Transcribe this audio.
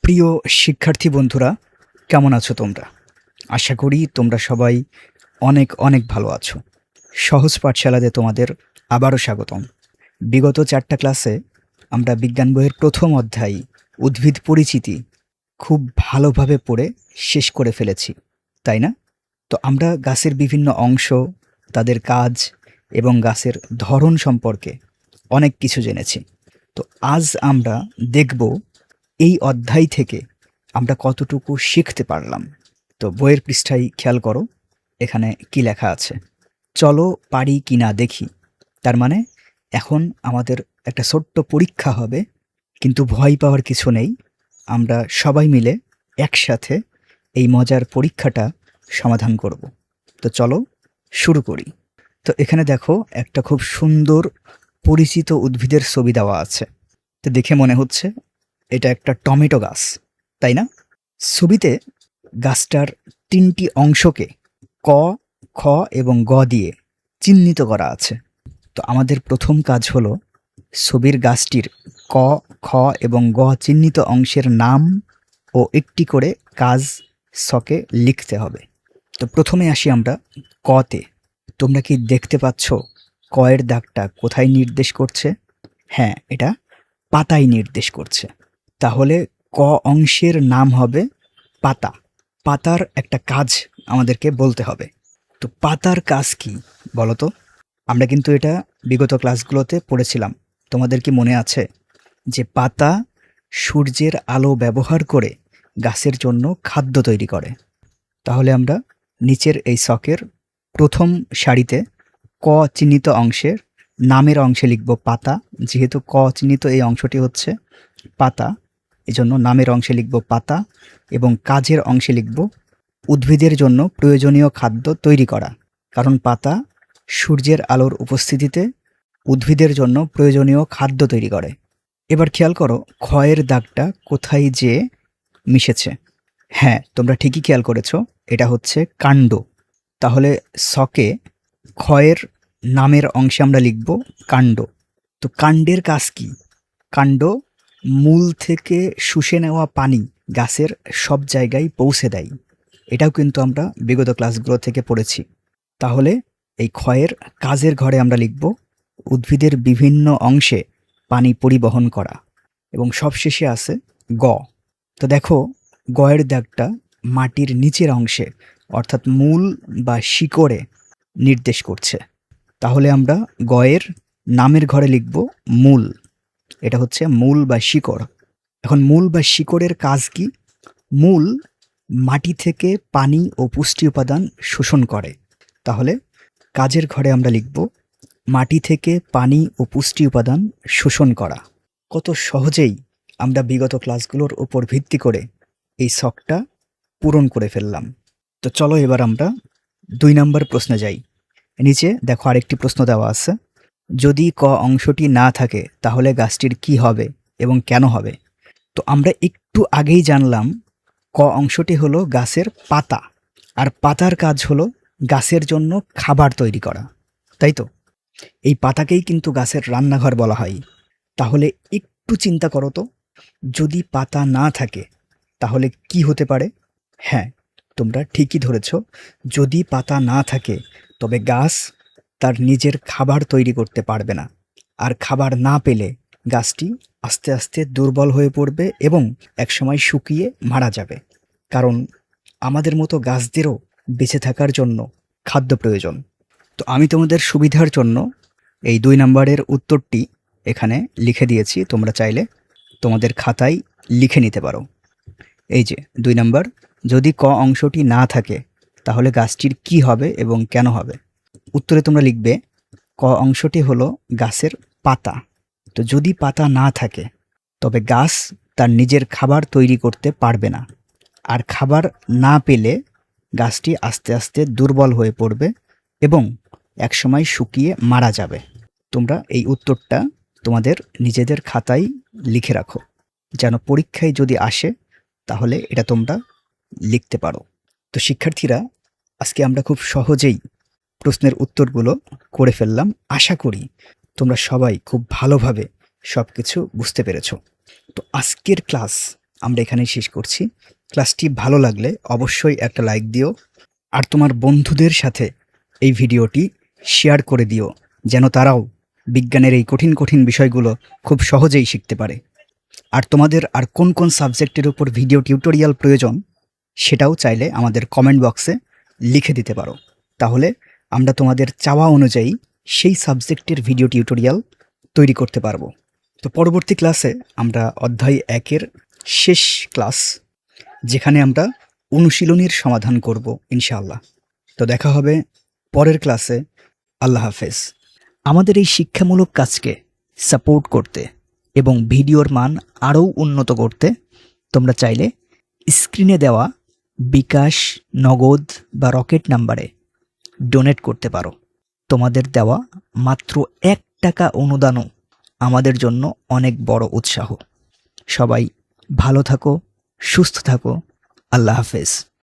প্রিয় শিক্ষার্থী বন্ধুরা, কেমন আছো তোমরা? আশা করি তোমরা সবাই অনেক অনেক ভালো আছো। সহজ পাঠশালাতে তোমাদের আবারও স্বাগতম। বিগত 4টা ক্লাসে আমরা বিজ্ঞান বইয়ের প্রথম অধ্যায় উদ্ভিদ পরিচিতি খুব ভালোভাবে পড়ে শেষ করে ফেলেছি, তাই না? তো আমরা গাছের বিভিন্ন অংশ, তাদের কাজ এবং গাছের ধরন সম্পর্কে অনেক কিছু জেনেছি। তো আজ আমরা দেখব এই অধ্যায় থেকে আমরা কতটুকু শিখতে পারলাম। তো বইয়ের পৃষ্ঠায় খেয়াল করো, এখানে কি লেখা আছে। চলো পারি কি না দেখি। তার মানে এখন আমাদের একটা ছোট্ট পরীক্ষা হবে, কিন্তু ভয় পাওয়ার কিছু নেই। আমরা সবাই মিলে একসাথে এই মজার পরীক্ষাটা সমাধান করব। তো চলো শুরু করি। তো এখানে দেখো, একটা খুব সুন্দর পরিচিত উদ্ভিদের ছবি দেওয়া আছে। তো দেখে মনে হচ্ছে এটা একটা টমেটো গাছ, তাই না? ছবিতে গাছটার 3টি অংশকে ক, খ এবং গ দিয়ে চিহ্নিত করা আছে। তো আমাদের প্রথম কাজ হলো ছবির গাছটির ক, খ এবং গ চিহ্নিত অংশের নাম ও একটি করে কাজ ছকে লিখতে হবে। তো প্রথমে আসি আমরা কতে। তোমরা কি দেখতে পাচ্ছ ক এর দাগটা কোথায় নির্দেশ করছে? হ্যাঁ, এটা পাতায় নির্দেশ করছে। তাহলে ক অংশের নাম হবে পাতা। পাতার একটা কাজ আমাদেরকে বলতে হবে। তো পাতার কাজ কি বলো তো? আমরা কিন্তু এটা বিগত ক্লাসগুলোতে পড়েছিলাম। তোমাদের কি মনে আছে যে পাতা সূর্যের আলো ব্যবহার করে গাছের জন্য খাদ্য তৈরি করে? তাহলে আমরা নিচের এই ছকের প্রথম সারিতে ক চিহ্নিত অংশের নামের অংশে লিখব পাতা। যেহেতু ক চিহ্নিত এই অংশটি হচ্ছে পাতা, এজন্য নামের অংশে লিখব পাতা এবং কাজের অংশে লিখব উদ্ভিদের জন্য প্রয়োজনীয় খাদ্য তৈরি করা। কারণ পাতা সূর্যের আলোর উপস্থিতিতে উদ্ভিদের জন্য প্রয়োজনীয় খাদ্য তৈরি করে। এবার খেয়াল করো ক্ষয়ের দাগটা কোথায় যে মিশেছে। হ্যাঁ, তোমরা ঠিকই খেয়াল করেছো, এটা হচ্ছে কাণ্ড। তাহলে ছকে ক্ষয়ের নামের অংশে আমরা লিখব কাণ্ড। তো কাণ্ডের কাজ কি? কাণ্ড মূল থেকে শুষে নেওয়া পানি গাছের সব জায়গায় পৌঁছে দেয়। এটাও কিন্তু আমরা বিগত ক্লাসগুলো থেকে পড়েছি। তাহলে এই ক্ষয়ের কাজের ঘরে আমরা লিখব উদ্ভিদের বিভিন্ন অংশে পানি পরিবহন করা। এবং সবশেষে আছে গ। তো দেখো, গয়ের দাগটা মাটির নিচের অংশে অর্থাৎ মূল বা শিকড়ে নির্দেশ করছে। তাহলে আমরা গয়ের নামের ঘরে লিখব মূল। এটা হচ্ছে মূল বা শিকড়। এখন মূল বা শিকড়ের কাজ কি? মূল মাটি থেকে পানি ও পুষ্টি উপাদান শোষণ করে। তাহলে কাজের ঘরে আমরা লিখব মাটি থেকে পানি ও পুষ্টি উপাদান শোষণ করা। কত সহজেই আমরা বিগত ক্লাসগুলোর উপর ভিত্তি করে এই ছকটা পূরণ করে ফেললাম। তো চলো এবার আমরা 2 নম্বর প্রশ্নে যাই। নিচে দেখো আরেকটি প্রশ্ন দেওয়া আছে। যদি ক অংশটি না থাকে তাহলে গাছটির কি হবে এবং কেন হবে? তো আমরা একটু আগেই জানলাম ক অংশটি হলো গাছের পাতা, আর পাতার কাজ হলো গাছের জন্য খাবার তৈরি করা, তাই তো? এই পাতাকেই কিন্তু গাছের রান্নাঘর বলা হয়। তাহলে একটু চিন্তা করো তো, যদি পাতা না থাকে তাহলে কি হতে পারে? হ্যাঁ, তোমরা ঠিকই ধরেছ। যদি পাতা না থাকে তবে গাছ তার নিজের খাবার তৈরি করতে পারবে না। আর খাবার না পেলে গাছটি আস্তে আস্তে দুর্বল হয়ে পড়বে এবং একসময় শুকিয়ে মারা যাবে। কারণ আমাদের মতো গাছদেরও বেঁচে থাকার জন্য খাদ্য প্রয়োজন। তো আমি তোমাদের সুবিধার জন্য এই 2 নম্বরের উত্তরটি এখানে লিখে দিয়েছি। তোমরা চাইলে তোমাদের খাতায় লিখে নিতে পারো। এই যে 2 নম্বর, যদি ক অংশটি না থাকে তাহলে গাছটির কি হবে এবং কেন হবে? উত্তরে তোমরা লিখবে ক অংশটি হলো গাছের পাতা। তো যদি পাতা না থাকে তবে গাছ তার নিজের খাবার তৈরি করতে পারবে না। আর খাবার না পেলে গাছটি আস্তে আস্তে দুর্বল হয়ে পড়বে এবং একসময় শুকিয়ে মারা যাবে। তোমরা এই উত্তরটা তোমাদের নিজেদের খাতায় লিখে রাখো, যেন পরীক্ষায় যদি আসে তাহলে এটা তোমরা লিখতে পারো। তো শিক্ষার্থীরা, আজকে আমরা খুব সহজেই প্রশ্নের উত্তরগুলো করে ফেললাম। আশা করি তোমরা সবাই খুব ভালোভাবে সব কিছু বুঝতে পেরেছ। তো আজকের ক্লাস আমরা এখানেই শেষ করছি। ক্লাসটি ভালো লাগলে অবশ্যই একটা লাইক দিও, আর তোমার বন্ধুদের সাথে এই ভিডিওটি শেয়ার করে দিও, যেন তারাও বিজ্ঞানের এই কঠিন কঠিন বিষয়গুলো খুব সহজেই শিখতে পারে। আর তোমাদের আর কোন কোন সাবজেক্টের উপর ভিডিও টিউটোরিয়াল প্রয়োজন সেটাও চাইলে আমাদের কমেন্ট বক্সে লিখে দিতে পারো। তাহলে আমরা তোমাদের চাওয়া অনুযায়ী সেই সাবজেক্টের ভিডিও টিউটোরিয়াল তৈরি করতে পারবো। তো পরবর্তী ক্লাসে আমরা অধ্যায় 1-এর শেষ ক্লাস, যেখানে আমরা অনুশীলনীর সমাধান করব ইনশাআল্লাহ। তো দেখা হবে পরের ক্লাসে। আল্লাহ হাফেজ। আমাদের এই শিক্ষামূলক কাজকে সাপোর্ট করতে এবং ভিডিওর মান আরও উন্নত করতে তোমরা চাইলে স্ক্রিনে দেওয়া বিকাশ, নগদ বা রকেট নাম্বারে ডোনেট করতে পারো। তোমাদের দেওয়া মাত্র 1 টাকা অনুদানও আমাদের জন্য অনেক বড় উৎসাহ। সবাই ভালো থাকো, সুস্থ থাকো। আল্লাহ হাফেজ।